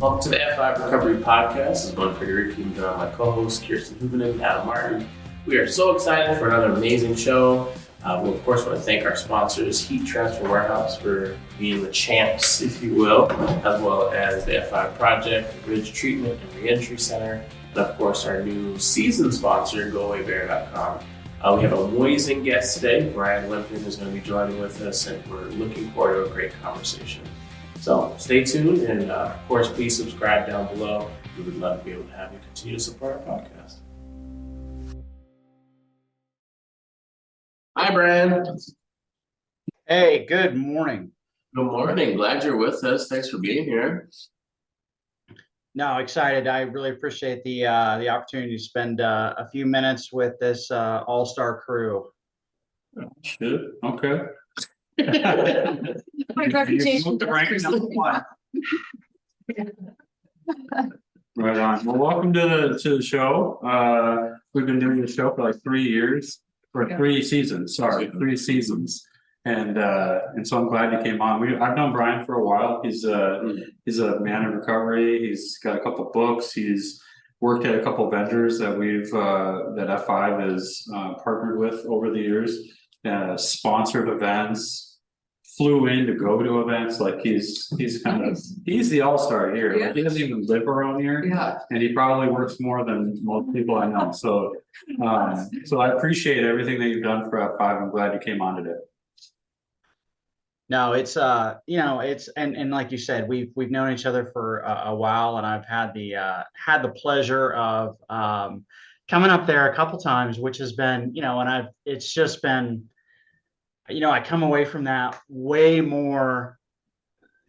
Welcome to the F5 Recovery Podcast. This is one for your team, my co-host Kirsten Huovinen and Adam Martin. We are so excited for another amazing show. We of course want to thank our sponsors, Heat Transfer Warehouse, for being the champs, if you will, as well as the F5 Project, Ridge Treatment and Reentry Center, and of course our new season sponsor, GoAwayBear.com. We have an amazing guest today. Bryan Wempen is going to be joining with us, and we're looking forward to a great conversation. So stay tuned, and of course, please subscribe down below. We would love to be able to have you continue to support our podcast. Hi, Bryan. Hey, good morning. Good morning. Glad you're with us. Thanks for being here. No, excited. I really appreciate the opportunity to spend a few minutes with this all-star crew. Shit. Okay. My reputation. Right on. Well, welcome to the show. We've been doing the show for like 3 years, or 3 seasons. Sorry, 3 seasons. And so I'm glad you came on. I've known Bryan for a while. He's a man of recovery. He's got a couple books. He's worked at a couple vendors that that F5 has partnered with over the years. Sponsored events, flew in to go to events. Like he's the all-star here. Yeah. Like he doesn't even live around here. Yeah. And he probably works more than most people I know. So I appreciate everything that you've done for F5. I'm glad you came on today. No, it's it's and like you said, we've known each other for a while, and I've had the pleasure of coming up there a couple times, which has been, it's just been, I come away from that way more,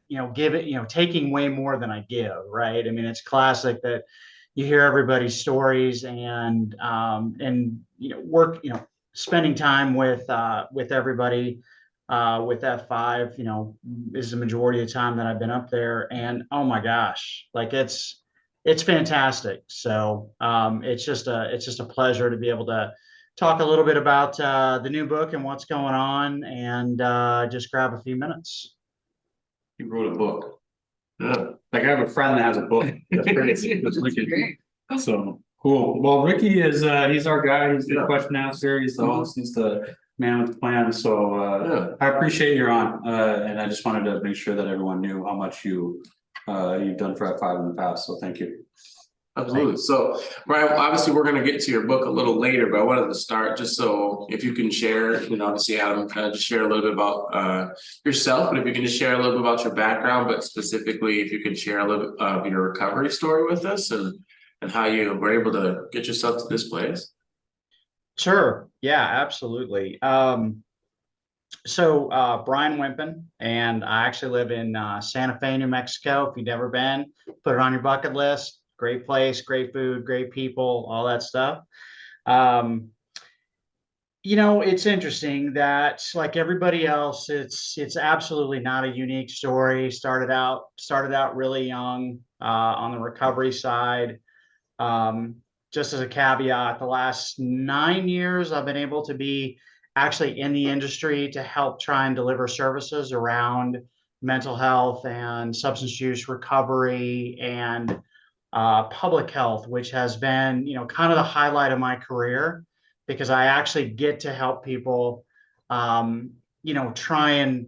taking way more than I give, right? I mean, it's classic that you hear everybody's stories and spending time with everybody with F5, is the majority of the time that I've been up there, and oh my gosh, like it's fantastic. So it's just a pleasure to be able to talk a little bit about the new book and what's going on, and just grab a few minutes. You wrote a book. Like I have a friend that has a book. That's crazy. That's wicked. So cool. Well, Ricky is he's our guy. He's the question answer. He's the host. He's the man with the plan. So I appreciate you're on, and I just wanted to make sure that everyone knew how much you've done for F5 in the past. So thank you. Absolutely. So, Bryan, obviously we're going to get to your book a little later, but I wanted to start just so if you can share, obviously Adam kind of just share a little bit about yourself, but if you can just share a little bit about your background, but specifically if you can share a little bit of your recovery story with us and how you were able to get yourself to this place. Sure. Yeah, absolutely. So Bryan Wempen, and I actually live in Santa Fe, New Mexico. If you've never been, put it on your bucket list. Great place, great food, great people, all that stuff. It's interesting that, like everybody else, it's absolutely not a unique story. Started out really young on the recovery side. Just as a caveat, the last 9 years, I've been able to be actually in the industry to help try and deliver services around mental health and substance use recovery and public health, which has been, kind of the highlight of my career, because I actually get to help people, try and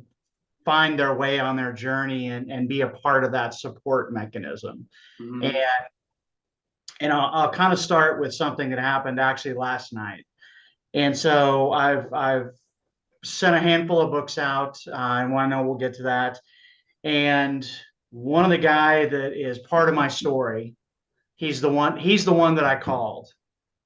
find their way on their journey and be a part of that support mechanism. Mm-hmm. And I'll kind of start with something that happened actually last night. And so I've sent a handful of books out. I want to know, we'll get to that. And one of the guy that is part of my story, he's the one that I called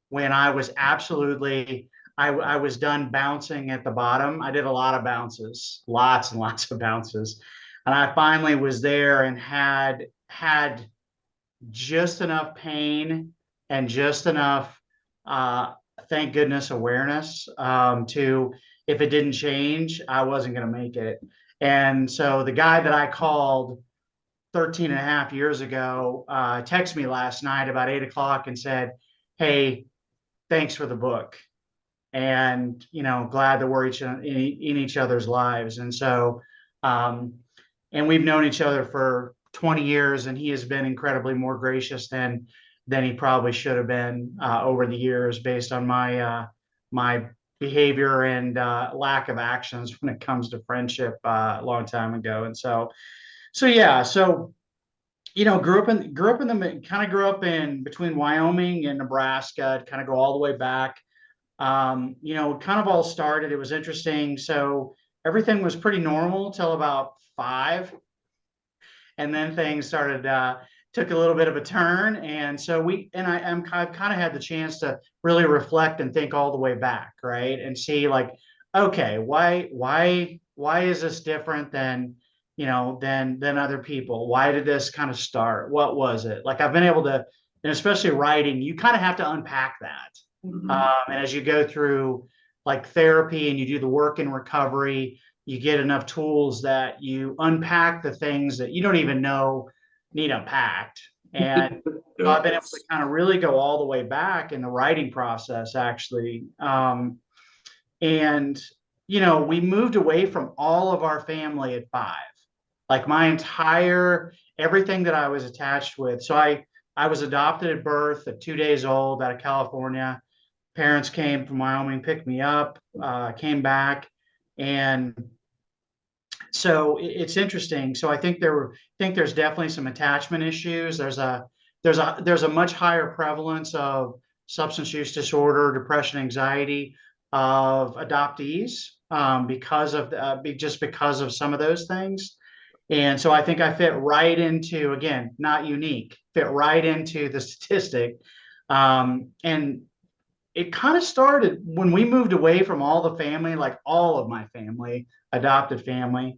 when I was absolutely, I was done bouncing at the bottom. I did a lot of bounces, lots and lots of bounces. And I finally was there and had just enough pain and just enough, thank goodness, awareness to, if it didn't change, I wasn't going to make it. And so the guy that I called 13 and a half years ago texted me last night about 8 o'clock and said, "Hey, thanks for the book. And, glad that we're in each other's lives." And so, and we've known each other for 20 years, and he has been incredibly more gracious than he probably should have been over the years, based on my behavior and lack of actions when it comes to friendship a long time ago. And so yeah, so grew up in the kind of grew up in between Wyoming and Nebraska, kind of go all the way back. Kind of all started. It was interesting. So everything was pretty normal till about 5, and then things started took a little bit of a turn. And so I've kind of had the chance to really reflect and think all the way back, right, and see like, okay, why is this different than than other people? Why did this kind of start? What was it? Like, I've been able to, and especially writing, you kind of have to unpack that. And as you go through like therapy and you do the work in recovery, you get enough tools that you unpack the things that you don't even know need unpacked. And I've been able to kind of really go all the way back in the writing process, actually. And we moved away from all of our family at 5. Like my entire everything that I was attached with. So I was adopted at birth at 2 days old out of California. Parents came from Wyoming, picked me up, came back, and so it's interesting. So I think there's definitely some attachment issues. There's a much higher prevalence of substance use disorder, depression, anxiety of adoptees just because of some of those things. And so I think I fit right into, again, not unique, fit right into the statistic. And it kind of started when we moved away from all the family, like all of my family, adopted family,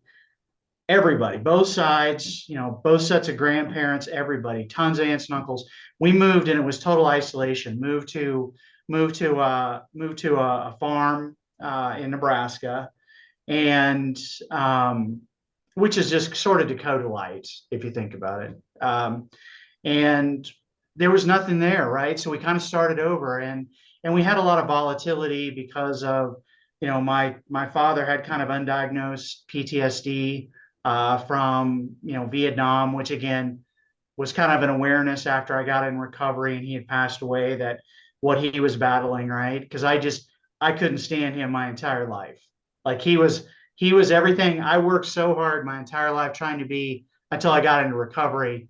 everybody, both sides, both sets of grandparents, everybody, tons of aunts and uncles. We moved, and it was total isolation. Moved to a farm in Nebraska, and which is just sort of Dakota Lights, if you think about it. And there was nothing there, right? So we kind of started over, and we had a lot of volatility because of, my father had kind of undiagnosed PTSD from, Vietnam, which again was kind of an awareness after I got in recovery and he had passed away, that what he was battling, right? Because I couldn't stand him my entire life. Like he was everything. I worked so hard my entire life trying to be, until I got into recovery,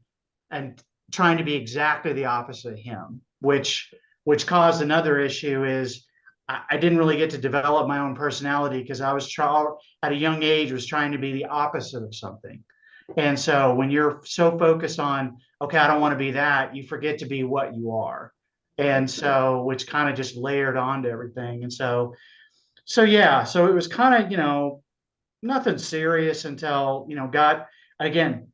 and trying to be exactly the opposite of him, which caused another issue. Is I didn't really get to develop my own personality because I was at a young age was trying to be the opposite of something. And so when you're so focused on, okay, I don't want to be that, you forget to be what you are. And so, which kind of just layered onto everything. And so yeah, so it was kind of, nothing serious until, got, again,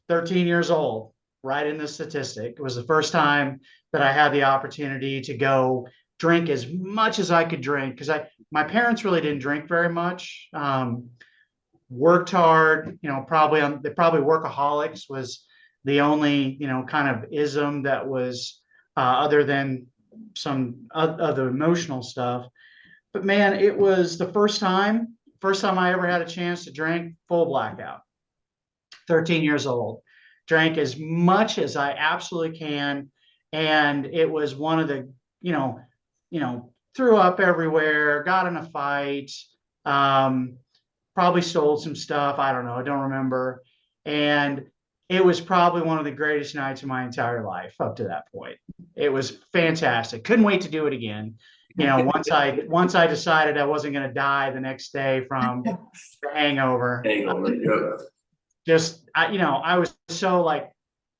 13 years old, right in the statistic. It was the first time that I had the opportunity to go drink as much as I could drink, because my parents really didn't drink very much. Worked hard, they probably workaholics was the only, kind of ism that was other than some other emotional stuff. But man, it was the first time I ever had a chance to drink full blackout. 13 years old, drank as much as I absolutely can. And it was one of the, threw up everywhere, got in a fight, probably stole some stuff. I don't know. I don't remember. And it was probably one of the greatest nights of my entire life up to that point. It was fantastic. Couldn't wait to do it again. Once I decided I wasn't going to die the next day from the hangover. I was so like,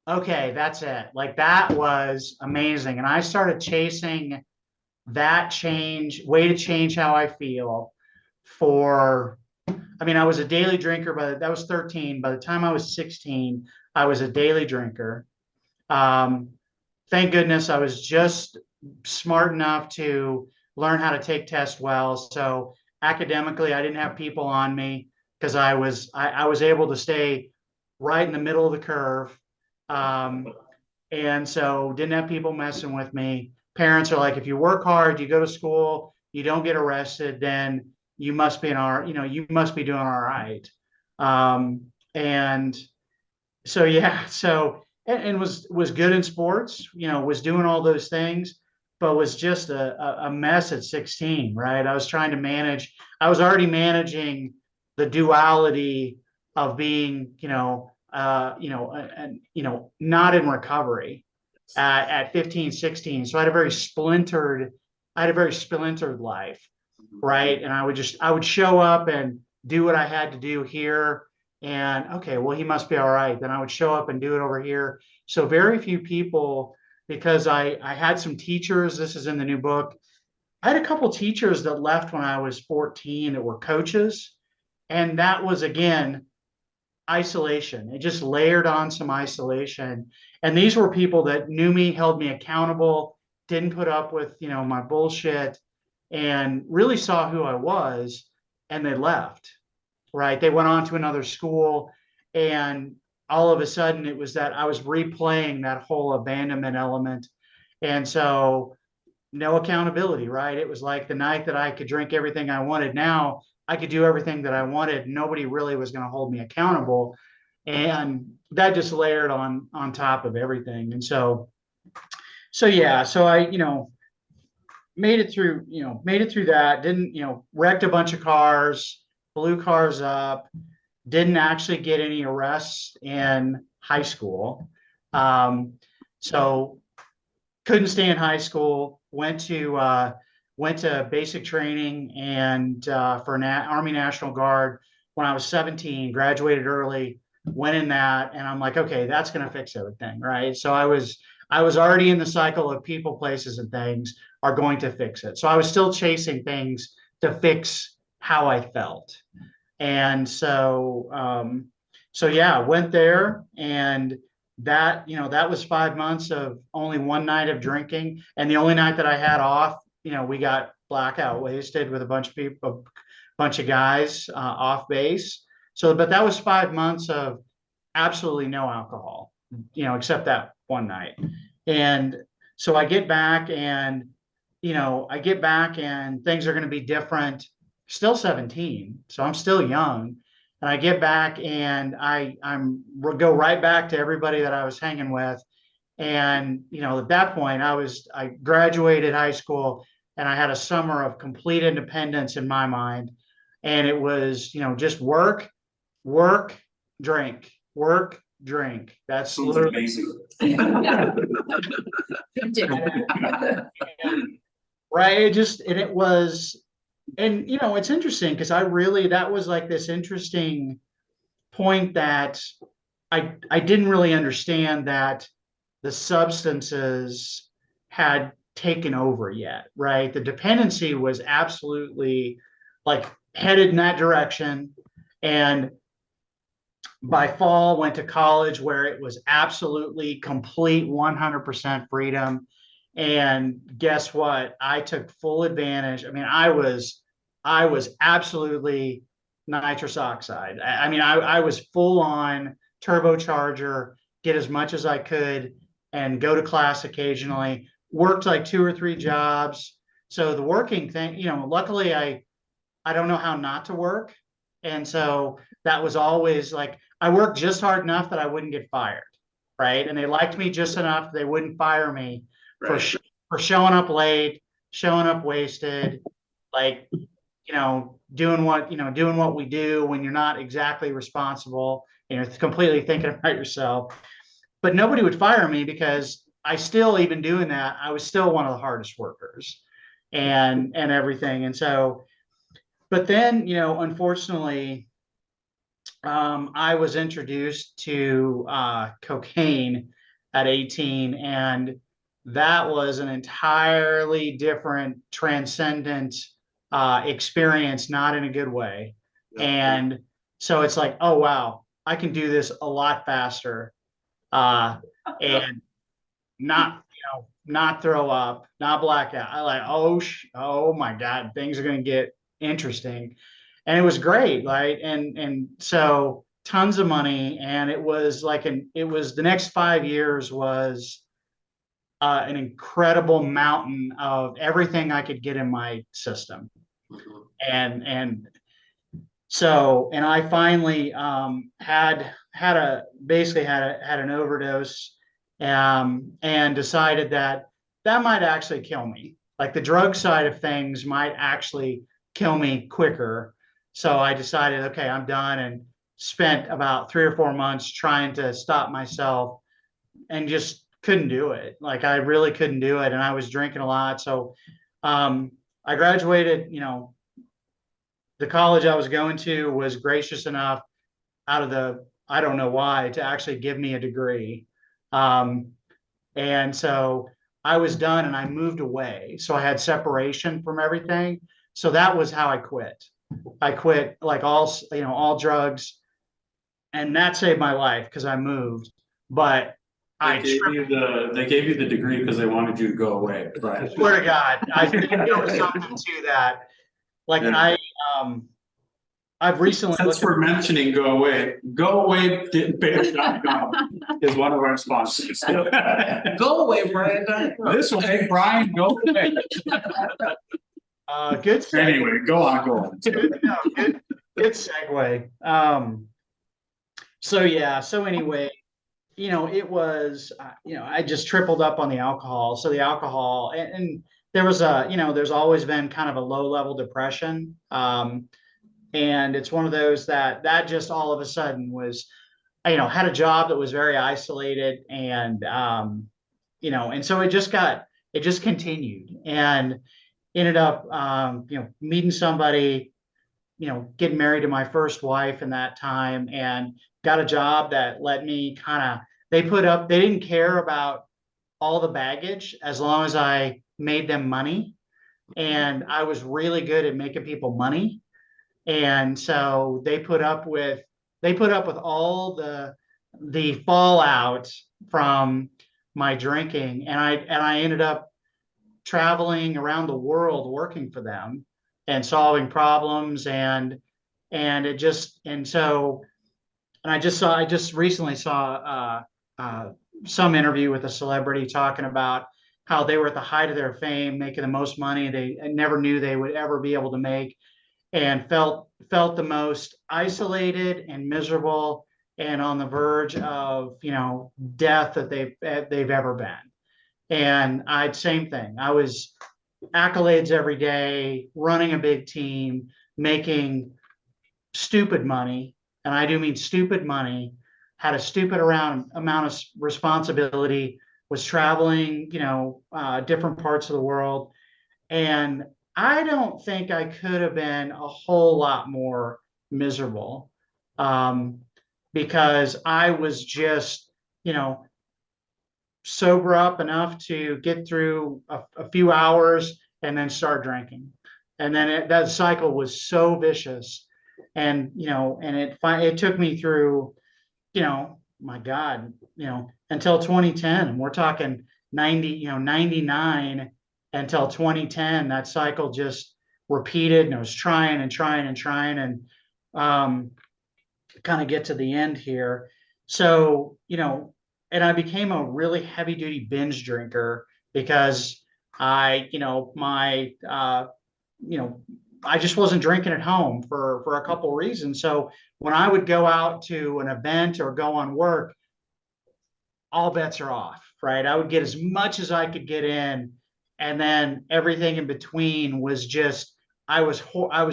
okay, that's it. Like that was amazing. And I started chasing that way to change how I feel I was a daily drinker, but that was 13. By the time I was 16, I was a daily drinker. Thank goodness I was just smart enough to learn how to take tests well. So academically, I didn't have people on me because I was able to stay right in the middle of the curve. And so didn't have people messing with me. Parents are like, if you work hard, you go to school, you don't get arrested, then you must be you must be doing all right. And so yeah, and was good in sports, was doing all those things, but was just a mess at 16, right? I was already managing the duality of being, and not in recovery at 15, 16. So I had a very splintered life, right? And I would show up and do what I had to do here. And okay, well, he must be all right. Then I would show up and do it over here. So very few people, because I had some teachers, this is in the new book. I had a couple teachers that left when I was 14 that were coaches. And that was again isolation. It just layered on some isolation. And these were people that knew me, held me accountable, didn't put up with, my bullshit, and really saw who I was, and they left, right? They went on to another school, and all of a sudden it was that I was replaying that whole abandonment element. And so no accountability, right? It was like the night that I could drink everything I wanted. Now I could do everything that I wanted. Nobody really was going to hold me accountable. And that just layered on top of everything. And so yeah, so I, made it through that, didn't, wrecked a bunch of cars, blew cars up, didn't actually get any arrests in high school. Um, so couldn't stay in high school, went to basic training and for Army National Guard when I was 17, graduated early, went in that, and I'm like, okay, that's going to fix everything, right? So I was already in the cycle of people, places, and things are going to fix it. So I was still chasing things to fix how I felt. And so yeah, went there, and that was 5 months of only one night of drinking. And the only night that I had off, we got blackout wasted with a bunch of people, a bunch of guys off base. So, but that was 5 months of absolutely no alcohol, except that one night. And so I get back and things are going to be different. Still 17, so I'm still young. And I get back and I'm go right back to everybody that I was hanging with. And at that point, I graduated high school, and I had a summer of complete independence in my mind. And it was, just work, work, drink, work, drink. That's Sounds literally amazing. right. It was, and it's interesting because that was like this interesting point that I didn't really understand that the substances had taken over yet, right? The dependency was absolutely like headed in that direction. And by fall, went to college where it was absolutely complete 100% freedom. And guess what? I took full advantage. I mean, I was absolutely nitrous oxide. I mean, I was full on turbocharger, get as much as I could and go to class occasionally, worked like 2 or 3 jobs. So the working thing, luckily I don't know how not to work. And so that was always like, I worked just hard enough that I wouldn't get fired. Right. And they liked me just enough. They wouldn't fire me for, Right. for showing up late, showing up wasted, like, doing what we do when you're not exactly responsible and you're completely thinking about yourself. But nobody would fire me because I still, even doing that, I was still one of the hardest workers and everything. And so, but then, unfortunately, I was introduced to cocaine at 18, and that was an entirely different, transcendent experience, not in a good way. Yeah. And so it's like, oh wow, I can do this a lot faster, and not throw up, not black out. I like, oh my God, things are going to get interesting. And it was great, right? And so tons of money. And it was like it was the next 5 years was an incredible mountain of everything I could get in my system. And So, and I finally basically had an overdose, and decided that might actually kill me. Like the drug side of things might actually kill me quicker. So I decided, okay, I'm done, and spent about 3 or 4 months trying to stop myself, and just couldn't do it. Like I really couldn't do it, and I was drinking a lot. So I graduated, the college I was going to was gracious enough, out of the, I don't know why, to actually give me a degree. Um, and so I was done, and I moved away. So I had separation from everything. So that was how I quit. I quit like all drugs, and that saved my life because I moved. But They gave you the degree because they wanted you to go away. I Right. swear to God, I think there was something to that. Like Yeah. I've recently Since we're mentioning go away, gettingpaid.com is one of our sponsors. Go away, Bryan. This will make Bryan go away. good segue. Anyway, go on. Good segue. So anyway, it was, I just tripled up on the alcohol. So the alcohol, and there was there's always been kind of a low level depression. And it's one of those that just all of a sudden was, had a job that was very isolated, and, and so it just continued, and ended up, meeting somebody, getting married to my first wife in that time, and got a job that let me they didn't care about all the baggage as long as I made them money. And I was really good at making people money. And so they put up with all the fallout from my drinking. And I ended up traveling around the world working for them and solving problems, and I just recently saw some interview with a celebrity talking about how they were at the height of their fame, making the most money they never knew they would ever be able to make, and felt the most isolated and miserable and on the verge of death that they've ever been. And same thing. I was accolades every day, running a big team, making stupid money, and I do mean stupid money, had a stupid amount of responsibility, was traveling, different parts of the world. And I don't think I could have been a whole lot more miserable, because I was just, sober up enough to get through a few hours and then start drinking. And then that cycle was so vicious. And, it took me through, my God, until 2010. And we're talking 99 until 2010. That cycle just repeated, and I was trying and kind of get to the end here. So, and I became a really heavy duty binge drinker because I just wasn't drinking at home for a couple of reasons. So when I would go out to an event or go on work, all bets are off, right? I would get as much as I could get in, and then everything in between was just, I was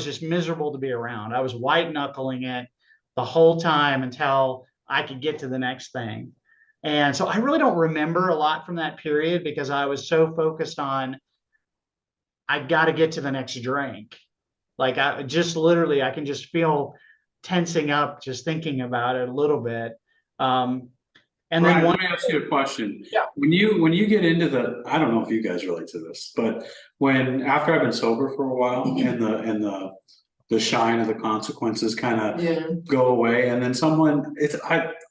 just miserable to be around. I was white knuckling it the whole time until I could get to the next thing. And so I really don't remember a lot from that period because I was so focused on, I got to get to the next drink. Like I can just feel tensing up just thinking about it a little bit. And Bryan, let me ask you a question. Yeah. When you get into I don't know if you guys relate to this, but after I've been sober for a while, and the shine of the consequences kind of go away, and then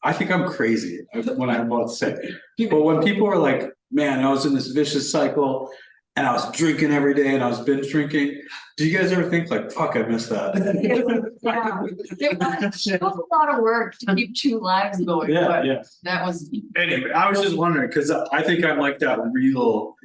I think I'm crazy when I'm about to say, but when people are like, man, I was in this vicious cycle and I was drinking every day and I was binge drinking, do you guys ever think like, fuck, I missed that? It was a lot of work to keep two lives going. Yeah. That was. Anyway, I was just wondering, because I think I'm like that real,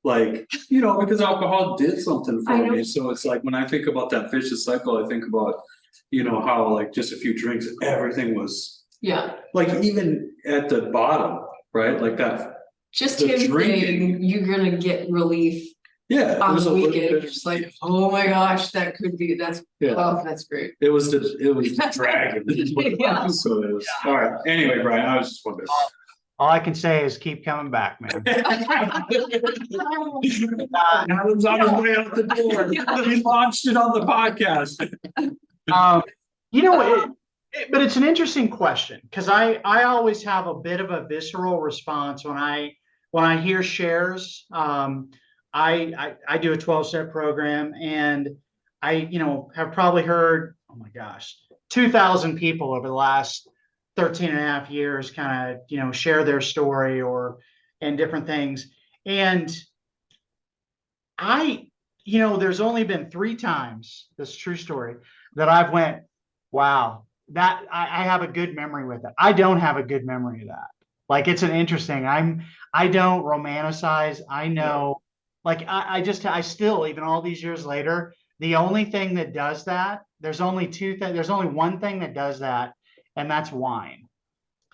like, because alcohol did something for me. So it's like when I think about that vicious cycle, I think about you know, how like just a few drinks, everything was Yeah, like even at the bottom, right? Like that. just The him drinking. saying you're gonna get relief Yeah. It on was the a little weekend, bit. just like, oh my gosh, that could be, that's, Yeah. oh, that's great. It was the dragon. Yeah. So it was. All right. Anyway, Brian, I was just wondering. All I can say is keep coming back, man. Adam's on his way out the door. He launched it on the podcast. You know, but it's an interesting question because I always have a bit of a visceral response when I hear shares. I do a 12-step program, and I have probably heard, oh my gosh, 2,000 people over the last 13 and a half years kind of share their story and different things. And there's only been 3 times, this true story, that I've went, wow, that I have a good memory with it. I don't have a good memory of that. Like, it's an interesting, I don't romanticize. I know, like, I still, even all these years later, the only thing that does that, there's only one thing that does that, and that's wine.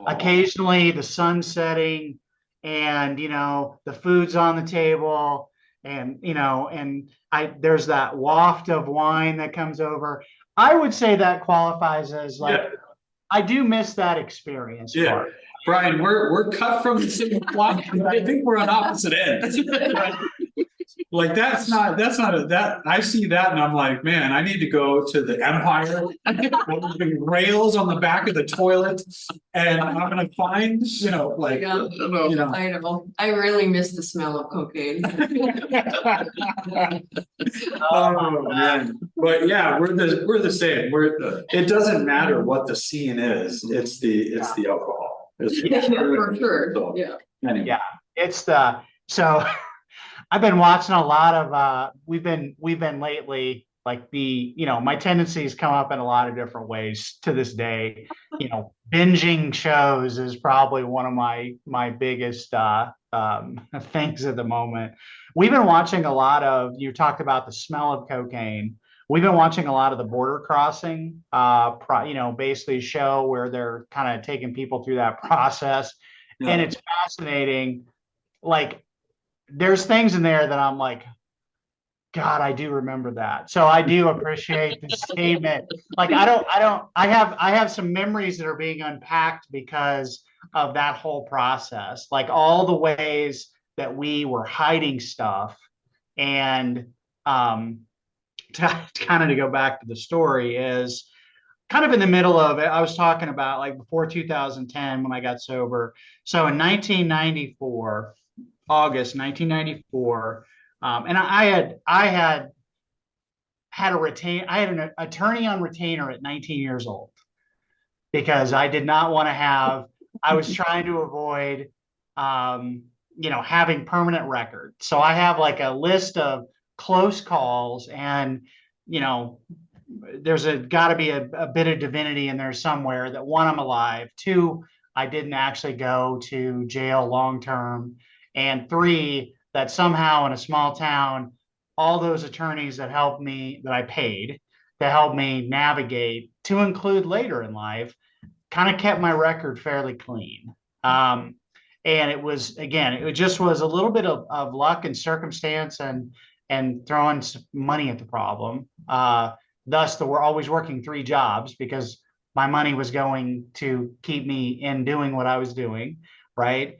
Occasionally the sun setting, and the food's on the table, and there's that waft of wine that comes over. I would say that qualifies as like, I do miss that experience part. Brian, we're cut from the same cloth, but I think we're on opposite ends. Like that I see that and I'm like, man, I need to go to the Empire, the rails on the back of the toilet, and I'm gonna find, like, Yeah. I know. I really miss the smell of cocaine. Oh man. But yeah, we're the same. It doesn't matter what the scene is, it's the alcohol. For sure. So, Yeah. anyway. Yeah, so I've been watching a lot of we've been lately, like, my tendencies come up in a lot of different ways to this day. Binging shows is probably one of my biggest things at the moment. We've been watching a lot of, you talked about the smell of cocaine. We've been watching a lot of the border crossing, basically a show where they're kind of taking people through that process. Yeah. And it's fascinating. Like, there's things in there that I'm like, God, I do remember that. So I do appreciate the statement. Like, I have some memories that are being unpacked because of that whole process. Like, all the ways that we were hiding stuff. And to go back to the story, is kind of in the middle of it. I was talking about, like, before 2010 when I got sober. So in 1994, August 1994, and I had an attorney on retainer at 19 years old, because I did not want to have. I was trying to avoid, having permanent record. So I have like a list of close calls, and there's got to be a bit of divinity in there somewhere that, 1, I'm alive, 2, I didn't actually go to jail long term, and 3, that somehow in a small town, all those attorneys that helped me, that I paid to help me navigate, to include later in life, kind of kept my record fairly clean. And it just was a little bit of luck and circumstance, and throwing some money at the problem. Thus, we're always working 3 jobs because my money was going to keep me in doing what I was doing, right?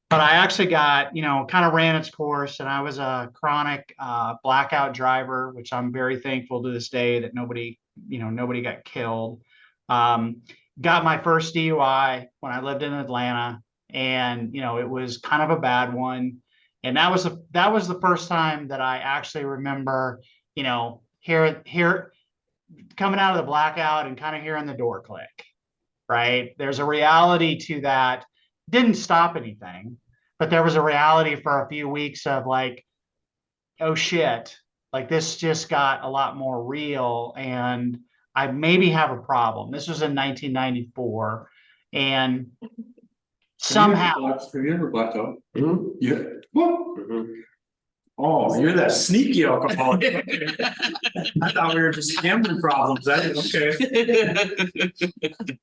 But I actually got, kind of ran its course, and I was a chronic blackout driver, which I'm very thankful to this day that nobody got killed. Got my first DUI when I lived in Atlanta, and it was kind of a bad one. And that was the first time that I actually remember, here coming out of the blackout and kind of hearing the door click, right? There's a reality to that. Didn't stop anything, but there was a reality for a few weeks of like, oh shit, like this just got a lot more real, and I maybe have a problem. This was in 1994, and somehow. Have you ever blacked out? Mhm. Yeah. Mhm. Oh, you're that sneaky alcoholic. I thought we were just gambling problems. Okay.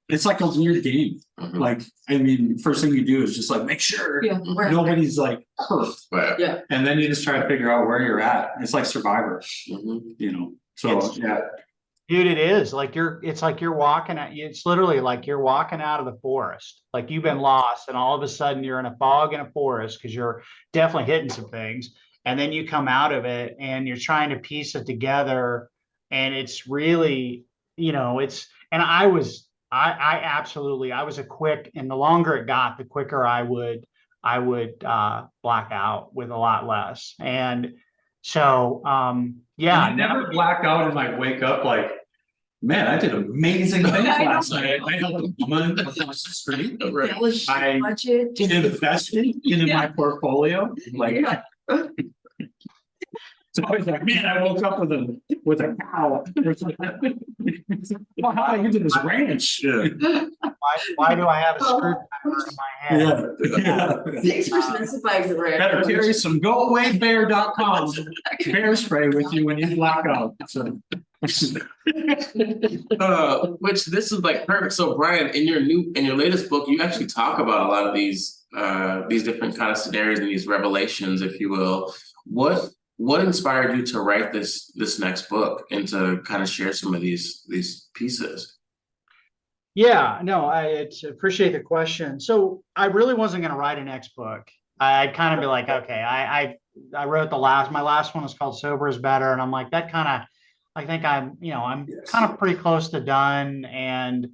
It's like a weird game. Like, I mean, first thing you do is just like make sure Yeah, right. nobody's like hurt. Right. Yeah. And then you just try to figure out where you're at. It's like Survivor, you know. So yeah. Dude, it is like it's like you're walking at it's literally like you're walking out of the forest. Like you've been lost and all of a sudden you're in a fog in a forest because you're definitely hitting some things. And then you come out of it and you're trying to piece it together. And it's really, and I absolutely, I was a quick, and the longer it got, the quicker I would black out with a lot less. And so, yeah. And you never black out and like wake up like, man, I did amazing things last night. I helped a woman across the street. I invested in my portfolio. Like, it's always like, man, I woke up with a cow. Well, how did I get to this ranch? Why do I have a screwdriver in my hand? Thanks for specifying the ranch. Better carry some goawaybear.com bear spray with you when you black out. So. Which this is like perfect. So Bryan, in your latest book, you actually talk about a lot of these different kind of scenarios and these revelations, if you will. What inspired you to write this next book and to kind of share some of these pieces? Yeah, no, I appreciate the question. So I really wasn't going to write a next book. I'd kind of be like, okay, I wrote my last one was called Sober is Better. And I'm like, that kind of, I think I'm kind of pretty close to done. And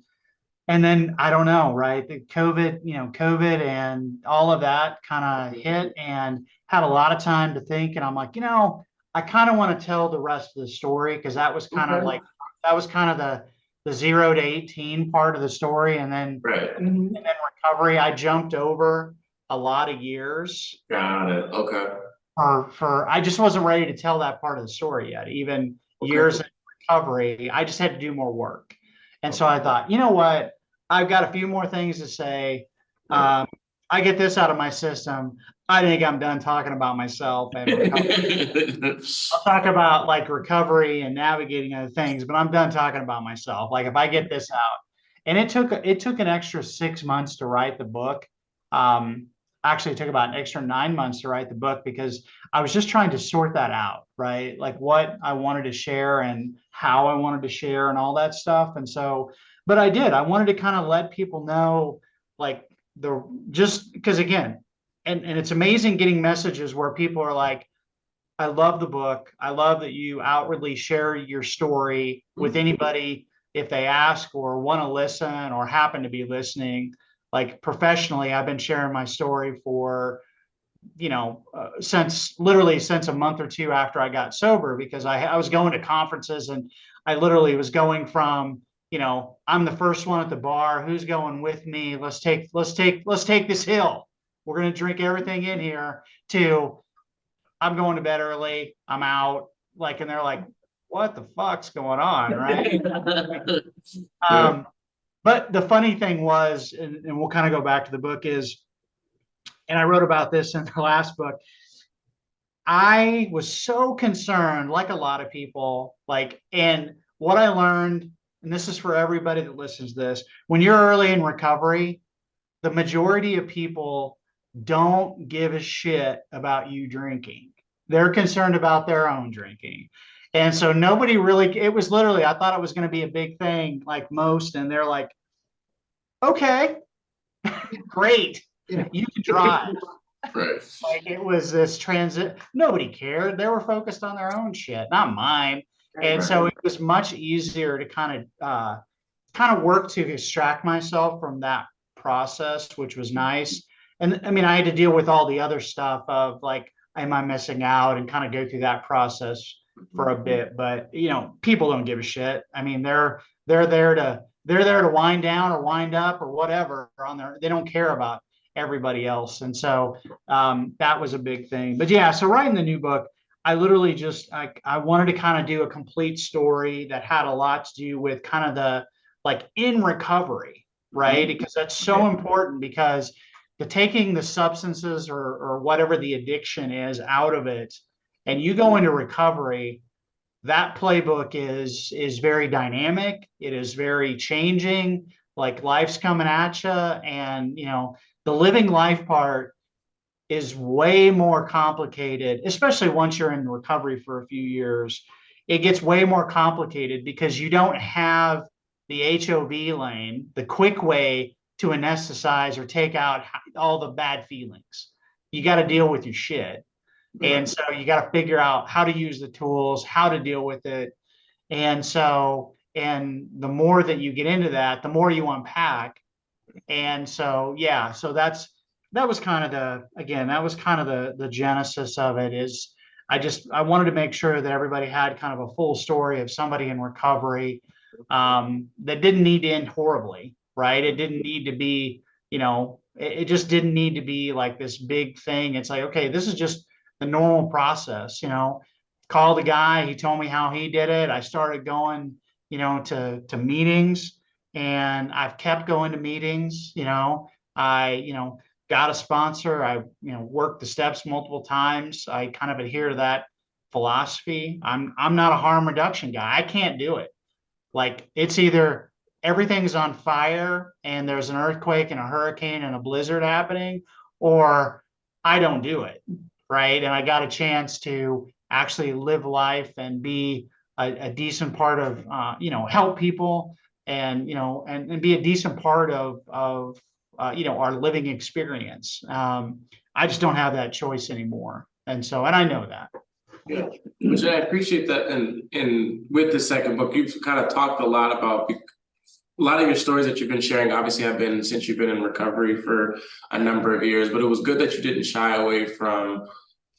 then I don't know, right? The COVID and all of that kind of hit and had a lot of time to think. And I'm like, I kind of want to tell the rest of the story because that was kind of like, that was kind of the 0 to 18 part of the story. And then, and then recovery, I jumped over a lot of years. Got it. Okay. I just wasn't ready to tell that part of the story yet. Even years in recovery, I just had to do more work. And so I thought, you know what? I've got a few more things to say. I get this out of my system. I think I'm done talking about myself and recovery. I'll talk about like recovery and navigating other things, but I'm done talking about myself. Like if I get this out, and it took an extra 6 months to write the book. Actually, it took about an extra 9 months to write the book because I was just trying to sort that out, right? Like what I wanted to share and how I wanted to share and all that stuff. And so, but I wanted to kind of let people know, like just because again, and it's amazing getting messages where people are like, I love the book. I love that you outwardly share your story with anybody if they ask or want to listen or happen to be listening. Like professionally, I've been sharing my story for, since a month or two after I got sober, because I was going to conferences and I literally was going from, I'm the first one at the bar. Who's going with me? Let's take this hill. We're going to drink everything in here to I'm going to bed early. I'm out. Like, and they're like, what the fuck's going on? Right. But the funny thing was, and we'll kind of go back to the book is, and I wrote about this in the last book. I was so concerned, like a lot of people, and what I learned, and this is for everybody that listens to this, when you're early in recovery, the majority of people don't give a shit about you drinking. They're concerned about their own drinking. And so nobody really, it was literally, I thought it was going to be a big thing like most. And they're like, okay, great. You can drive. Right. Like it was this transit. Nobody cared. They were focused on their own shit, not mine. And so it was much easier to kind of work to extract myself from that process, which was nice. And I mean, I had to deal with all the other stuff of like, am I missing out, and kind of go through that process for a bit. But people don't give a shit. I mean, they're there to wind down or wind up or whatever on there. They don't care about everybody else. And so that was a big thing. But yeah, so writing the new book, I literally just I wanted to kind of do a complete story that had a lot to do with kind of the like in recovery, right? Because that's so important, because the taking the substances or whatever the addiction is out of it and you go into recovery, that playbook is very dynamic. It is very changing. Like life's coming at you, and the living life part is way more complicated, especially once you're in recovery for a few years. It gets way more complicated because you don't have the HOV lane, the quick way to anesthetize or take out all the bad feelings. You got to deal with your shit. And so you got to figure out how to use the tools, how to deal with it. And the more that you get into that, the more you unpack. And so, yeah, so that was kind of the genesis of it. Is I wanted to make sure that everybody had kind of a full story of somebody in recovery, that didn't need to end horribly, right? It didn't need to be, it just didn't need to be like this big thing. It's like, okay, this is just the normal process, called a guy, he told me how he did it. I started going, to meetings, and I've kept going to meetings. I got a sponsor. I, worked the steps multiple times. I kind of adhere to that philosophy. I'm not a harm reduction guy. I can't do it. Like, it's either everything's on fire and there's an earthquake and a hurricane and a blizzard happening, or I don't do it. Right. And I got a chance to actually live life and be a decent part of, help people, and, and be a decent part of our living experience. I just don't have that choice anymore. And I know that. Yeah, which I appreciate that. And with the second book, you've kind of talked a lot about a lot of your stories that you've been sharing obviously have been since you've been in recovery for a number of years, but it was good that you didn't shy away from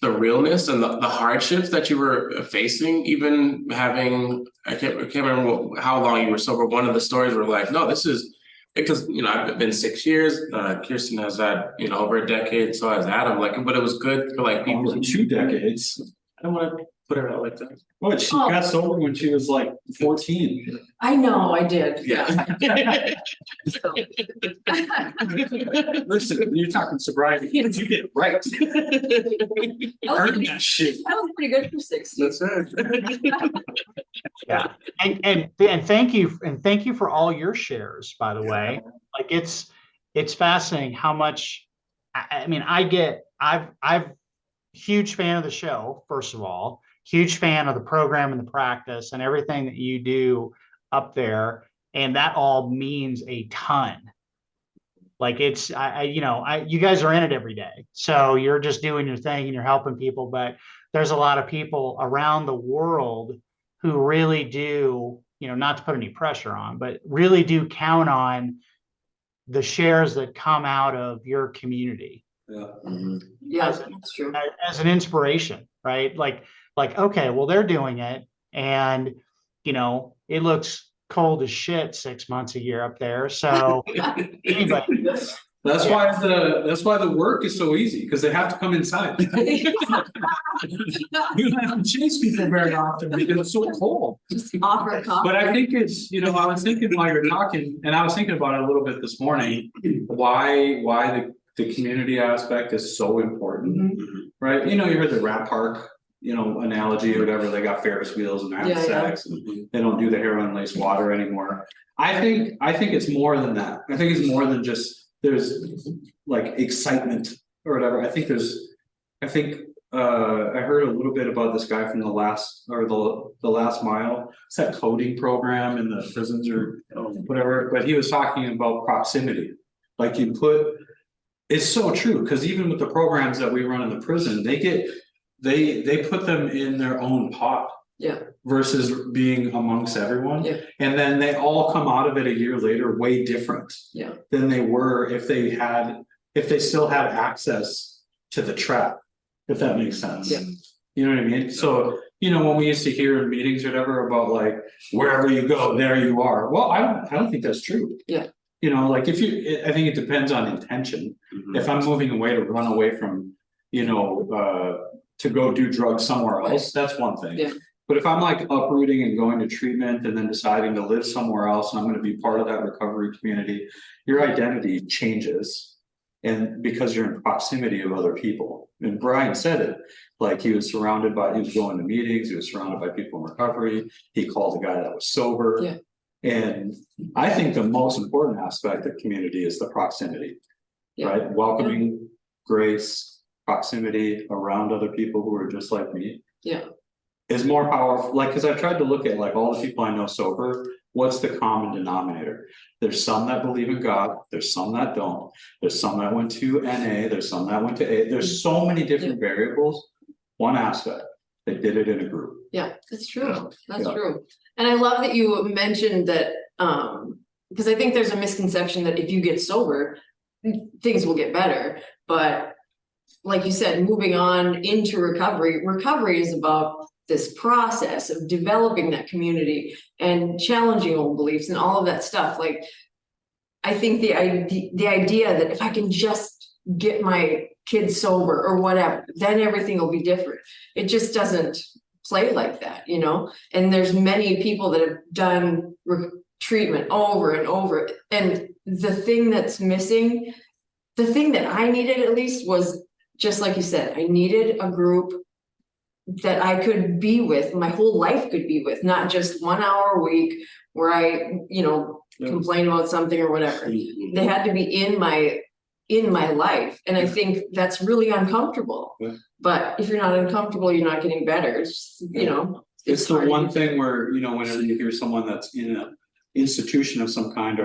the realness and the hardships that you were facing, even having, I can't remember how long you were sober. One of the stories were like, no, this is, because, I've been 6 years, Kirsten has had, over a decade, so has Adam, but it was good for like people. 2 decades. I don't want to put her out like that. Well, she got sober when she was like 14. I know, I did. Yeah. Listen, you're talking sobriety. You did it right. Earned that shit. That was pretty good for 60. That's right. Yeah. And thank you for all your shares, by the way. Like, it's fascinating how much, I've huge fan of the show, first of all, huge fan of the program and the practice and everything that you do up there. And that all means a ton. Like, it's, you guys are in it every day. So you're just doing your thing and you're helping people, but there's a lot of people around the world who really do, not to put any pressure on, but really do count on the shares that come out of your community. Yeah. Mm-hmm. Yeah, that's true. As an inspiration, right? Like, okay, well, they're doing it, and it looks cold as shit 6 months a year up there. So anybody, That's why the work is so easy, because they have to come inside. You don't have to chase people very often because it's so cold. Just offer a coffee. But I think it's, I was thinking while you're talking, and I was thinking about it a little bit this morning, why the community aspect is so important, right? You heard the rat park, analogy or whatever. They got Ferris wheels and have sex, and they don't do the heroin laced water anymore. I think it's more than that. I think it's more than just there's like excitement or whatever. I heard a little bit about this guy from the last mile. It's that coding program in the prisons or whatever, but he was talking about proximity. Like, it's so true, because even with the programs that we run in the prison, they put them in their own pot. Yeah. Versus being amongst everyone. Yeah. And then they all come out of it a year later way different. Yeah. Than they were if they still had access to the trap, if that makes sense. Yeah. You know what I mean? So, when we used to hear in meetings or whatever about like, wherever you go, there you are. Well, I don't think that's true. Yeah. I think it depends on intention. Mm-hmm. If I'm moving away to run away from, to go do drugs somewhere else, that's one thing. Yeah. But if I'm like uprooting and going to treatment and then deciding to live somewhere else, and I'm going to be part of that recovery community, your identity changes. And because you're in proximity of other people. And Bryan said it, like he was going to meetings, he was surrounded by people in recovery. He called a guy that was sober. Yeah. And I think the most important aspect of community is the proximity, Yeah. right? Welcoming, grace, proximity around other people who are just like me. Yeah. Is more powerful. Like, because I've tried to look at like all the people I know sober, what's the common denominator? There's some that believe in God, there's some that don't, there's some that went to NA, there's some that went to A, there's so many different variables. One aspect, they did it in a group. Yeah, that's true. That's Yeah. true. And I love that you mentioned that, because I think there's a misconception that if you get sober, things will get better. But like you said, moving on into recovery is about this process of developing that community and challenging old beliefs and all of that stuff. Like, I think the idea that if I can just get my kids sober or whatever, then everything will be different. It just doesn't play like that, you know? And there's many people that have done treatment over and over. And the thing that's missing, the thing that I needed at least was, just like you said, I needed a group that I could be with, my whole life could be with, not just 1 hour a week where I, complain about something or whatever. They had to be in my life. And I think that's really uncomfortable. Yeah. But if you're not uncomfortable, you're not getting better. It's, It's the hard. one thing where, whenever you hear someone that's in an institution of some kind,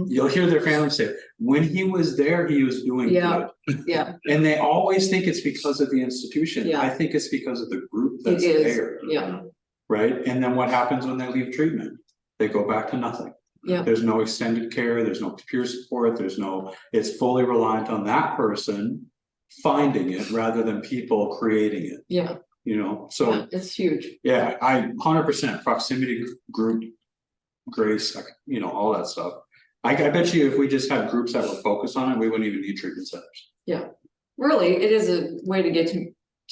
you'll hear their family say, when he was there, he was doing Yeah. good. Yeah, And they always think it's because of the institution. Yeah. I think it's because of the group it that's is. there. Yeah, Right? And then what happens when they leave treatment? They go back to nothing. yeah, There's no extended care, there's no peer support, it's fully reliant on that person finding it rather than people creating it, yeah. so Yeah, it's huge. yeah, I 100% proximity, group, grace, all that stuff. I bet you if we just had groups that were focused on it, we wouldn't even need treatment centers. Yeah, really, it is a way to get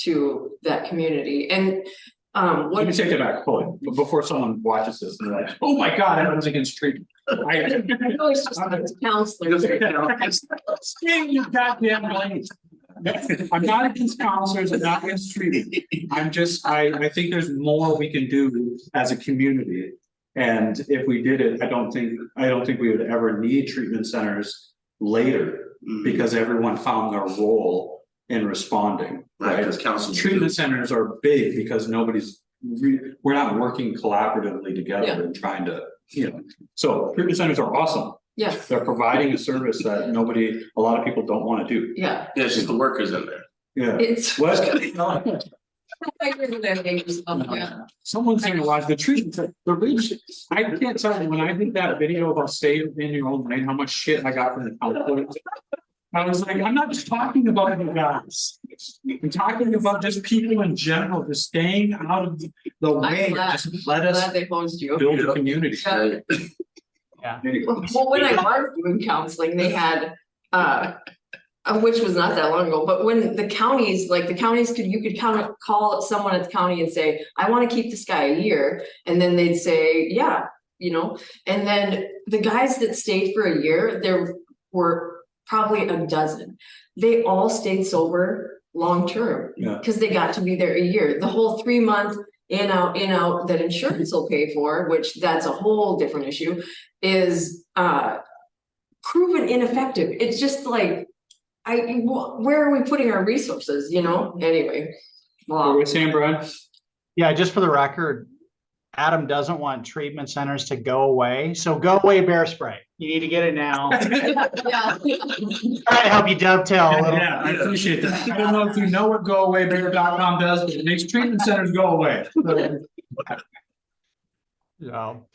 to that community. And Let me take it back, hold it, but before someone watches this and they're like, oh my god, I was against treatment. I know it's just counselors. You goddamn right. I'm not against counselors, I'm not against treatment. I think there's more we can do as a community. And if we did it, I don't think we would ever need treatment centers later because everyone found their role in responding. Right, because treatment centers are big because we're not working collaboratively together and trying to, so treatment centers are awesome. Yeah, They're providing a service that a lot of people don't want to do. yeah. Yeah, it's just the workers in there. Yeah. It's. What? Someone's gonna watch the treatment center. The reach. I can't tell you, when I did that video about staying in your own lane, how much shit I got from the counselors. I was like, I'm not just talking about the guys. I'm talking about just people in general, just staying out of the way. Just let us Glad they hosted you. build a community. Yeah. Yeah. Anyway. Well, when I was doing counseling, they had, which was not that long ago, but when the counties you could call someone at the county and say, I want to keep this guy a year. And then they'd say, yeah, and then the guys that stayed for a year, there were probably a dozen. They all stayed sober long-term because they got to be there a year. The whole 3 month in out that insurance will pay for, which that's a whole different issue, is proven ineffective. It's just like, where are we putting our resources, Anyway. What were we saying, Bryan? Yeah, just for the record, Adam doesn't want treatment centers to go away. So go away bear spray. You need to get it now. Yeah. Try to help you dovetail a little. Yeah, I appreciate that. I don't know if you know what goawaybear.com does, but it makes treatment centers go away. So,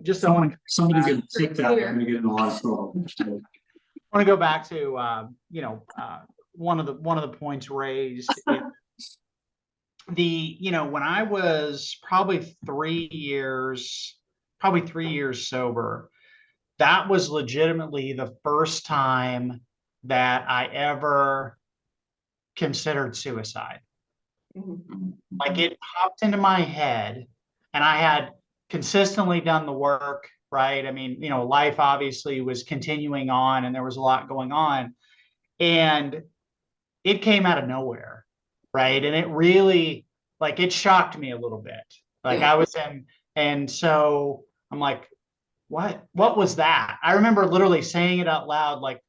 just I want to Somebody can take that, I'm gonna get in a lot of trouble. go back to one of the points raised. When I was probably 3 years sober, that was legitimately the first time that I ever considered suicide. Like, it popped into my head, and I had consistently done the work, right? I mean, life obviously was continuing on and there was a lot going on. And it came out of nowhere, right? And it really, like, it shocked me a little bit. Like Yeah. I was in, and so I'm like, what was that? I remember literally saying it out loud, like,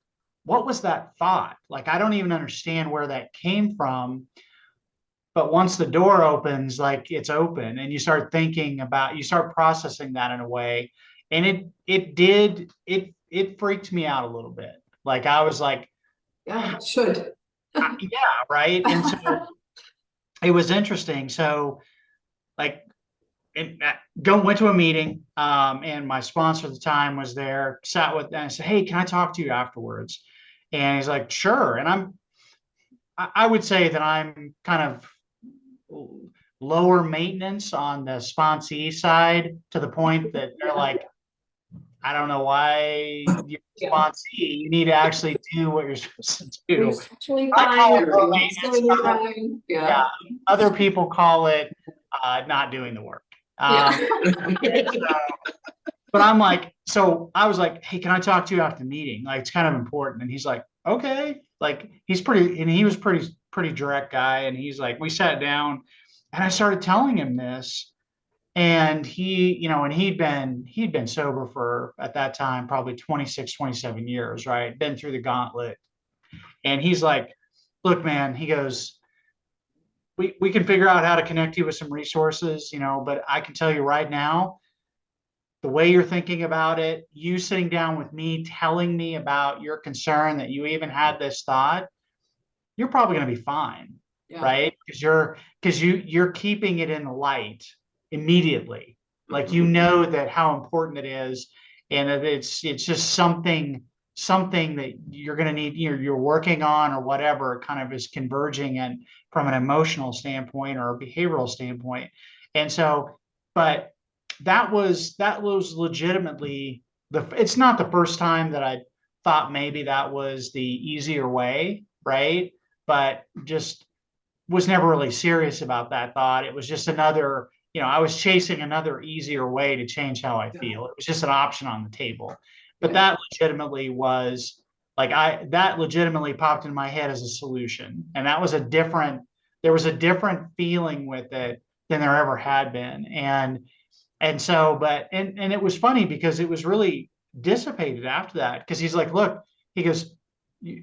what was that thought? Like, I don't even understand where that came from. But once the door opens, like, it's open and you start thinking about, you start processing that in a way. And it freaked me out a little bit. Like, I was like, Yeah, it should. yeah, right. And so it was interesting. So, like, went to a meeting, and my sponsor at the time was there, sat with, and I said, hey, can I talk to you afterwards? And he's like, sure. And I would say that I'm kind of lower maintenance on the sponsee side, to the point that they're like, I don't know why you're a Yeah. sponsee. You need to actually do what you're supposed to do. It's actually I fine, call it or low it's maintenance. totally fine. Yeah, Yeah. other people call it not doing the work. Yeah. But I'm like, so I was like, hey, can I talk to you after the meeting? Like, it's kind of important. And he's like, okay. Like, he's pretty, and he was pretty direct guy. And he's like, we sat down and I started telling him this. And he, and he'd been sober for, at that time, probably 26, 27 years, right? Been through the gauntlet. And he's like, look, man, he goes, we can figure out how to connect you with some resources, but I can tell you right now, the way you're thinking about it, you sitting down with me, telling me about your concern that you even had this thought, you're probably going to be fine, Yeah. right? Because you're keeping it in the light immediately, like, that how important it is, and that it's just something that you're going to need, you're working on, or whatever kind of is converging, and from an emotional standpoint or a behavioral standpoint. And so, but that was legitimately it's not the first time that I thought maybe that was the easier way, right? But just was never really serious about that thought. It was just another, I was chasing another easier way to change how I feel. It was just an option on the table. But Yeah. that legitimately was, like, that legitimately popped in my head as a solution. And there was a different feeling with it than there ever had been. And so, and it was funny because it was really dissipated after that. Because he's like, look, he goes,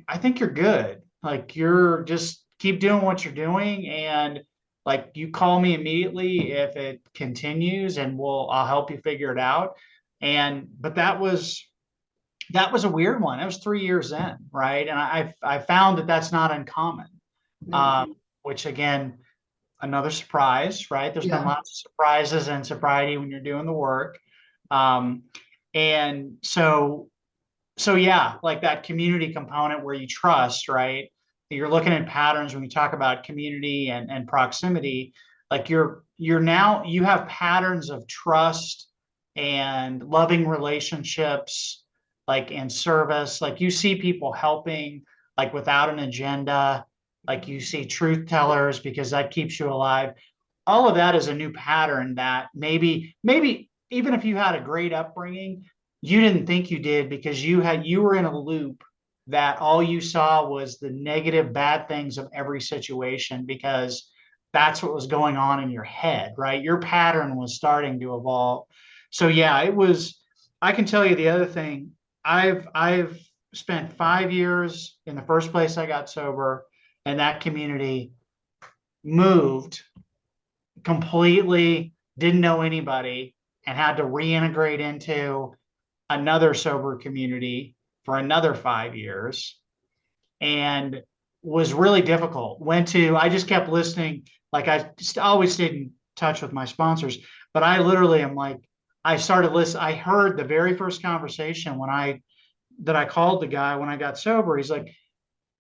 I think you're good. Like, you're just keep doing what you're doing. And, like, you call me immediately if it continues, and I'll help you figure it out. But that was a weird one. That was 3 years in, right? And I found that that's not uncommon. Which, again, another surprise, right? There's been Yeah. lots of surprises in sobriety when you're doing the work. Um, and so yeah, like, that community component where you trust, right? You're looking at patterns when you talk about community and proximity. Like, you have patterns of trust and loving relationships, like, and service. Like, you see people helping, like, without an agenda. Like, you see truth tellers, because that keeps you alive. All of that is a new pattern that maybe even if you had a great upbringing, you didn't think you did, because you were in a loop that all you saw was the negative, bad things of every situation, because that's what was going on in your head, right? Your pattern was starting to evolve. So yeah, I can tell you the other thing. I've spent 5 years in the first place I got sober, and that community moved completely, didn't know anybody, and had to reintegrate into another sober community for another 5 years, and was really difficult. I just kept listening. Like, I just always stayed in touch with my sponsors, but I literally am like, I started listening. I heard the very first conversation that I called the guy when I got sober. He's like,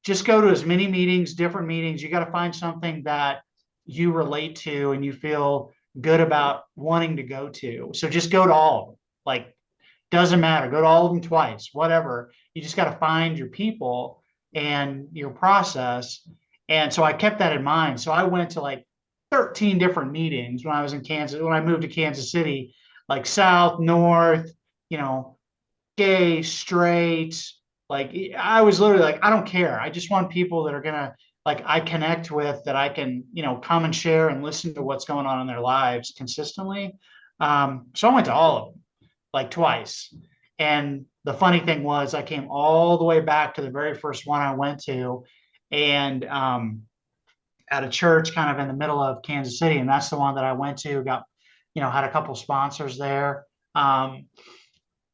just go to as many meetings, different meetings. You got to find something that you relate to and you feel good about wanting to go to. So just go to all of them. Like, doesn't matter. Go to all of them twice, whatever. You just got to find your people and your process. And so I kept that in mind. So I went to, like, 13 different meetings when I was in Kansas, when I moved to Kansas City, like, south, north, gay, straight, Like I was literally like, I don't care. I just want people that are gonna like I connect with, that I can, come and share and listen to what's going on in their lives consistently. So I went to all of them like twice. And the funny thing was I came all the way back to the very first one I went to, and at a church kind of in the middle of Kansas City. And that's the one that I went to, got, had a couple sponsors there. And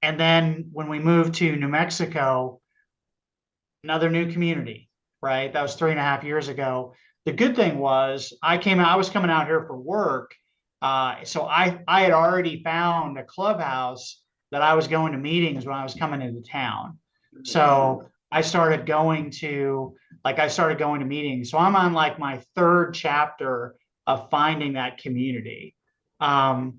then when we moved to New Mexico, another new community, right? That was 3.5 years ago. The good thing was I was coming out here for work. So I had already found a clubhouse that I was going to meetings when I was coming into town. So I started going to meetings. So I'm on like my third chapter of finding that community. And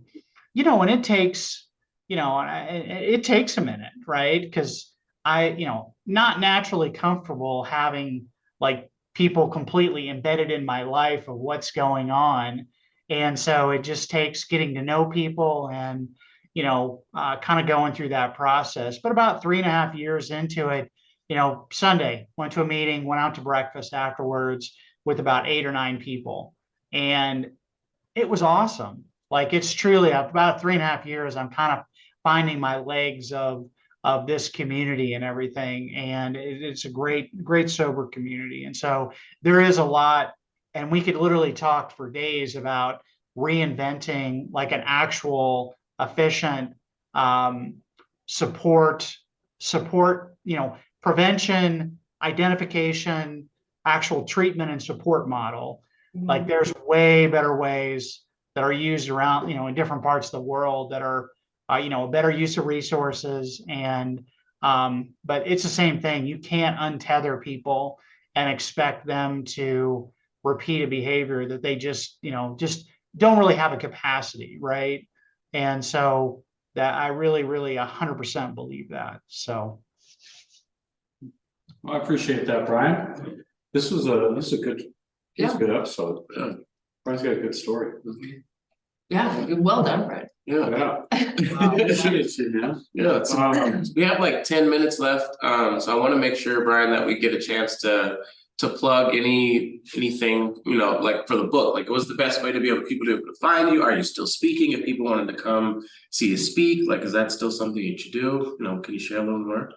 it takes, it takes a minute, right? Because not naturally comfortable having like people completely embedded in my life of what's going on. And so it just takes getting to know people and, kind of going through that process. But about 3.5 years into it, Sunday, went to a meeting, went out to breakfast afterwards with about 8 or 9 people. And it was awesome. Like it's truly about 3.5 years, I'm kind of finding my legs of this community and everything. And it's a great sober community. And so there is a lot, and we could literally talk for days about reinventing like an actual efficient support, prevention, identification, actual treatment and support model. Like there's way better ways that are used around, in different parts of the world that are, better use of resources. And, but it's the same thing. You can't untether people and expect them to repeat a behavior that they just don't really have a capacity. Right. And so that I really, really 100% believe that. So. Well, I appreciate that, Brian. This is a good episode. Yeah. Brian's got a good story. Yeah, well done, Brad. Yeah. Yeah. We have like 10 minutes left. So I want to make sure, Brian, that we get a chance to plug anything, like for the book. Like, what's the best way to be able to find you? Are you still speaking? If people wanted to come see you speak, like, is that still something that you do? Can you share a little more?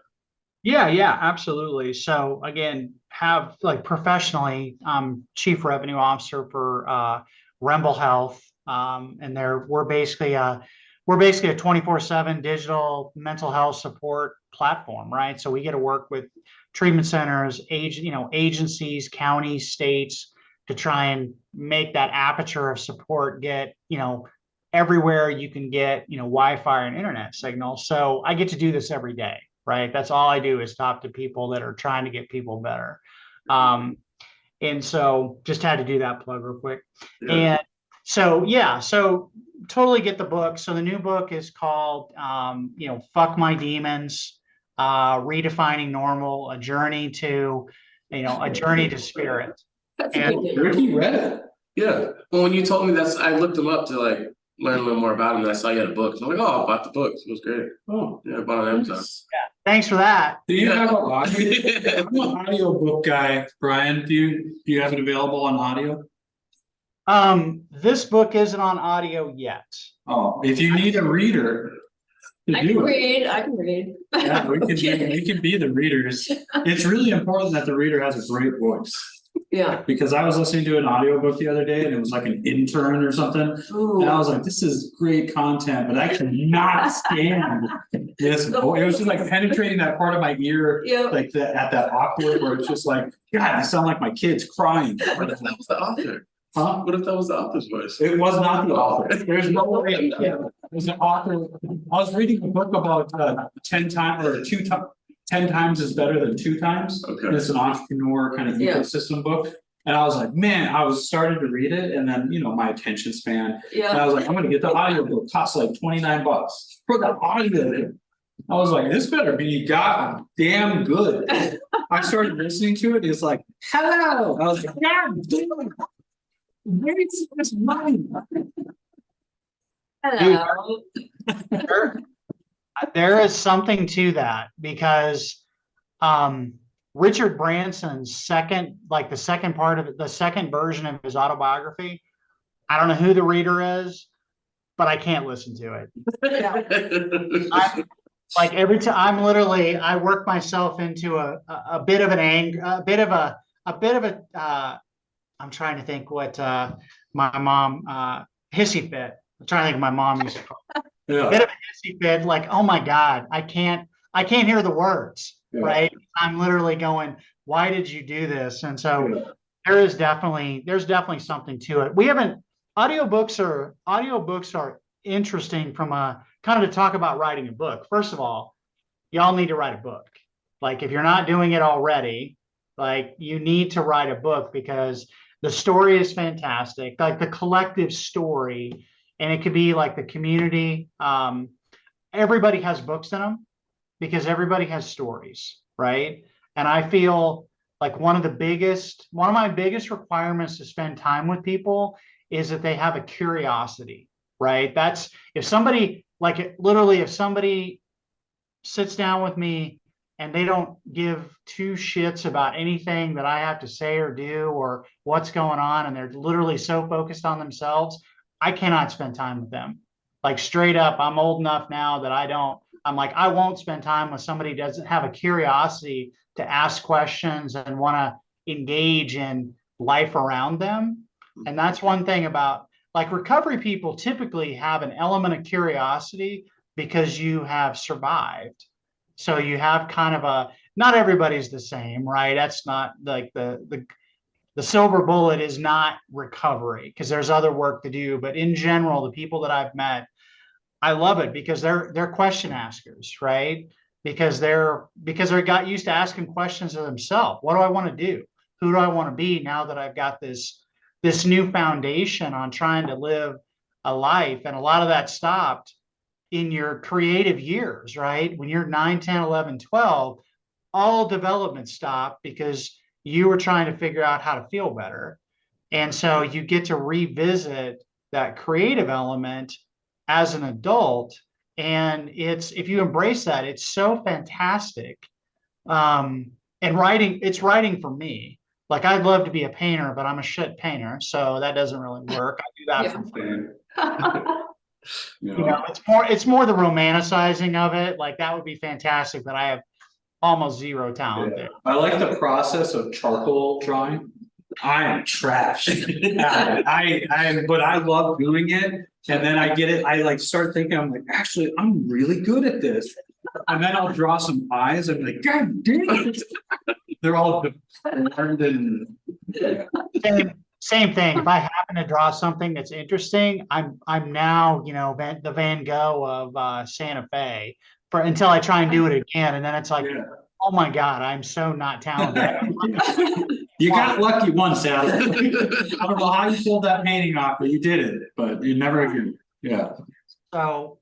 Yeah, absolutely. So again, have like professionally, chief revenue officer for Remble Health, and we're basically a 24/7 digital mental health support platform, right? So we get to work with treatment centers, agencies, counties, states to try and make that aperture of support get everywhere you can get Wi-Fi and internet signal. So I get to do this every day. Right. That's all I do is talk to people that are trying to get people better. And so just had to do that plug real quick. Yeah. And so totally get the book. So the new book is called, Fuck My Demons, Redefining Normal, a journey to spirit. And Ricky read it. Yeah. Well, when you told me that, I looked him up to like learn a little more about him. And I saw you had a book. So I'm like, oh, I bought the book. It was great. Oh, yeah, I bought it on Amazon. Yeah. Thanks for that. Do you have an audio? I'm an audio book guy, Brian. Do you have it available on audio? This book isn't on audio yet. Oh, if you need a reader. I can read. Yeah, we can be the readers. It's really important that the reader has a great voice. Yeah. Because I was listening to an audiobook the other day and it was like an intern or something. Ooh. And I was like, this is great content, but I cannot stand this voice. It was just like penetrating that part of my ear, like at that octave where it's just like, God, I sound like my kids crying. What if that was the author? Huh? What if that was the author's voice? It was not the author. There's no way. It was an author. I was reading a book about 10 times or 10 times is better than 2 times. Okay. It's an entrepreneur kind of ecosystem book. And I was like, man, I was starting to read it. And then, my attention span. Yeah. And I was like, I'm going to get the audio book. Costs like $29 for the audio. I was like, this better be goddamn good. I started listening to it. It's like, hello. I was like, God damn it. Where's this money? Hello. There is something to that because Richard Branson's the second part of it, the second version of his autobiography. I don't know who the reader is, but I can't listen to it. Like every time I work myself into a bit of an I'm trying to think what my mom hissy fit. I'm trying to think of my mom used to call it. Yeah. A bit of a hissy fit, like, oh my God, I can't hear the words, right? I'm literally going, why did you do this? And so there's definitely something to it. Audiobooks are interesting from a kind of to talk about writing a book. First of all, y'all need to write a book. Like if you're not doing it already, like you need to write a book because the story is fantastic, like the collective story, and it could be like the community. Everybody has books in them because everybody has stories, right? And I feel like one of my biggest requirements to spend time with people is that they have a curiosity, right? That's if somebody sits down with me and they don't give two shits about anything that I have to say or do or what's going on, and they're literally so focused on themselves, I cannot spend time with them. Like straight up, I'm old enough now that I won't spend time with somebody who doesn't have a curiosity to ask questions and want to engage in life around them. And that's one thing about like recovery people typically have an element of curiosity because you have survived. So you have kind of not everybody's the same, right? That's not like the silver bullet is not recovery because there's other work to do. But in general, the people that I've met, I love it because they're question askers, right? Because they're got used to asking questions of themselves. What do I want to do? Who do I want to be now that I've got this new foundation on trying to live a life? And a lot of that stopped in your creative years, right? When you're 9, 10, 11, 12, all development stopped because you were trying to figure out how to feel better. And so you get to revisit that creative element as an adult. And if you embrace that, it's so fantastic. And it's writing for me. Like I'd love to be a painter, but I'm a shit painter. So that doesn't really work. I do that for fun. It's more the romanticizing of it. Like that would be fantastic, but I have almost zero talent there. I like the process of charcoal drawing. I am trash. But I love doing it. And then I get it. I like start thinking, I'm like, actually, I'm really good at this. And then I'll draw some eyes. I'm like, God damn it. They're all deformed and Same thing. If I happen to draw something that's interesting, I'm now, the Van Gogh of Santa Fe until I try and do it again. And then it's like, oh my God, I'm so not talented. You got lucky once, Al. I don't know how you pulled that painting off, but you did it. But you never again. Yeah. So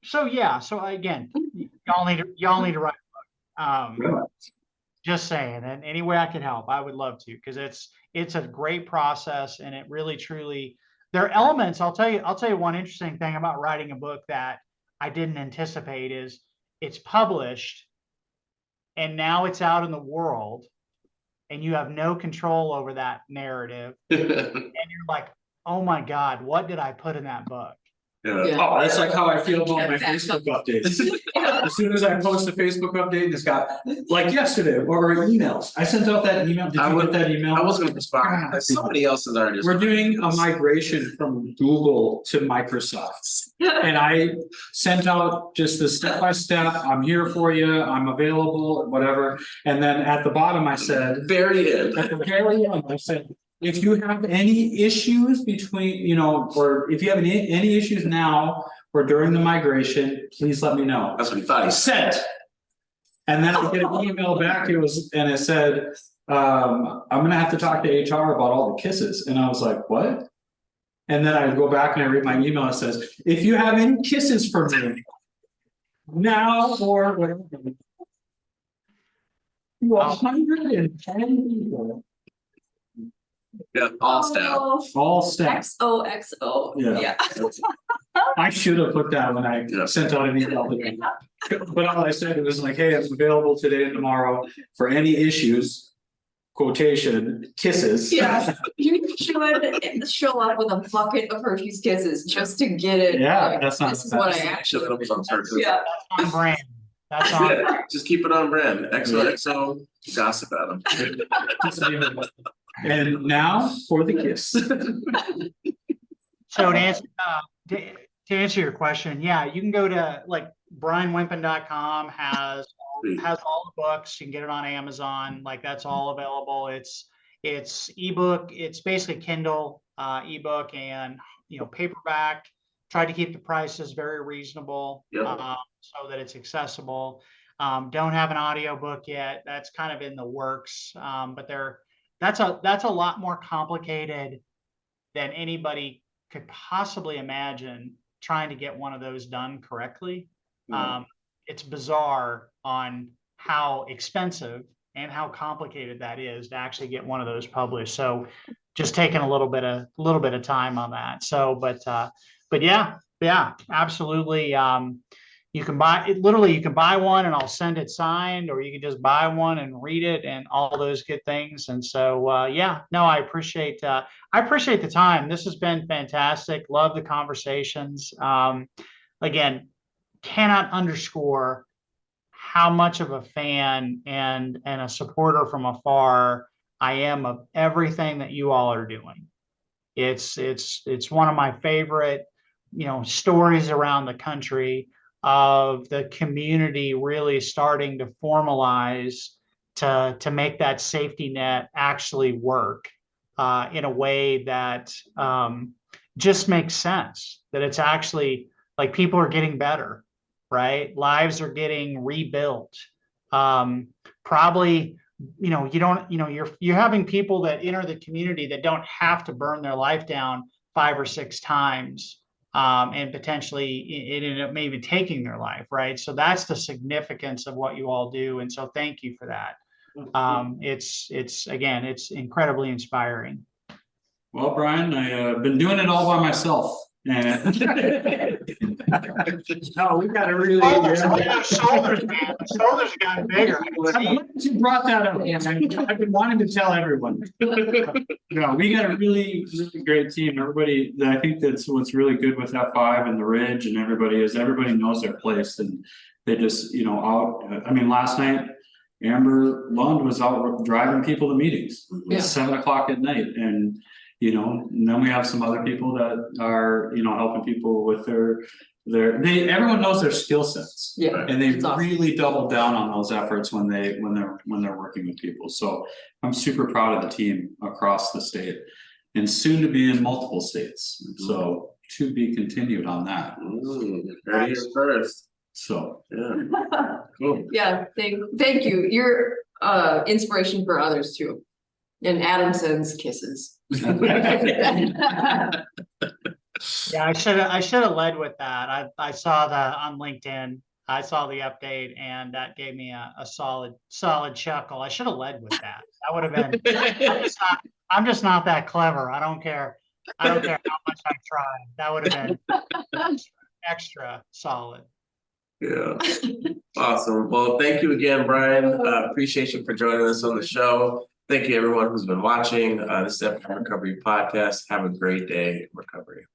again, y'all need to write a book. Just saying, and any way I can help, I would love to, because it's a great process, and it really truly there are elements. I'll tell you one interesting thing about writing a book that I didn't anticipate is it's published and now it's out in the world and you have no control over that narrative. And you're like, oh my God, what did I put in that book? Yeah. Oh, that's like how I feel about my Facebook updates. As soon as I post a Facebook update, it's got like yesterday or emails. I sent out that email. Did you get that email? I was going to respond. Somebody else has already. We're doing a migration from Google to Microsoft, and I sent out just the step by step. I'm here for you. I'm available. Whatever. And then at the bottom, I said, very end. At the very end, I said, if you have any issues between, or if you have any issues now or during the migration, please let me know. That's what he thought. He Sent. And then I get an email back. It said, I'm gonna have to talk to HR about all the kisses. And I was like, what? And then I go back and I read my email. It says, if you have any kisses for me now or whatever. 110 people Yeah, all staff. All staff. XOXO. Yeah. I should have put that when I sent out an email today. But all I said was like, hey, I'm available today and tomorrow for any issues. Quotation, kisses. Yeah, you should show up with a bucket of Hershey's Kisses just to get it. Yeah, like, that's not This is what I bad. actually. Yeah. Yeah. On brand. That's on. Yeah, just keep it on brand. XOXO, gossip at them. And now for the kiss. So to answer your question, yeah, you can go to like bryanwempen.com has all the books. You can get it on Amazon. Like that's all available. It's ebook. It's basically Kindle ebook and paperback. Tried to keep the prices very reasonable so that it's accessible. Don't have an audiobook yet. That's kind of in the works. But that's a lot more complicated than anybody could possibly imagine trying to get one of those done correctly. It's bizarre on how expensive and how complicated that is to actually get one of those published. So just taking a little bit of time on that. So, but yeah, absolutely. You can buy it. Literally, you can buy one and I'll send it signed, or you can just buy one and read it and all those good things. And so, yeah, no, I appreciate the time. This has been fantastic. Love the conversations. Again, cannot underscore how much of a fan and a supporter from afar I am of everything that you all are doing. It's one of my favorite, stories around the country of the community really starting to formalize to make that safety net actually work in a way that just makes sense, that it's actually like people are getting better, right? Lives are getting rebuilt. Probably, you're having people that enter the community that don't have to burn their life down 5 or 6 times. And potentially it ended up maybe taking their life, right? So that's the significance of what you all do. And so thank you for that. It's incredibly inspiring. Well, Bryan, I've been doing it all by myself. And no, we got to really. Shoulders, man. The shoulders got bigger. I'm glad you brought that up. I've been wanting to tell everyone. No, we got a really great team. Everybody, I think that's what's really good with F5 and the Ridge and everybody knows their place, and they just, out. I mean, last night, Amber Lund was out driving people to meetings at 7 o'clock at night, and then we have some other people that are, helping people with everyone knows their skill sets. Yeah. And they really double down on those efforts when they're working with people. So I'm super proud of the team across the state and soon to be in multiple states. So to be continued on that. Heard it first. So yeah. Cool. Yeah, thank you. You're inspiration for others too. And Adam sends kisses. Yeah, I should have led with that. I saw that on LinkedIn. I saw the update, and that gave me a solid chuckle. I should have led with that. That would have been. I'm just not that clever. I don't care how much I try. That would have been extra solid. Yeah. Awesome. Well, thank you again, Bryan. Appreciate you for joining us on the show. Thank you, everyone who's been watching. This is the Recovery Podcast. Have a great day in recovery.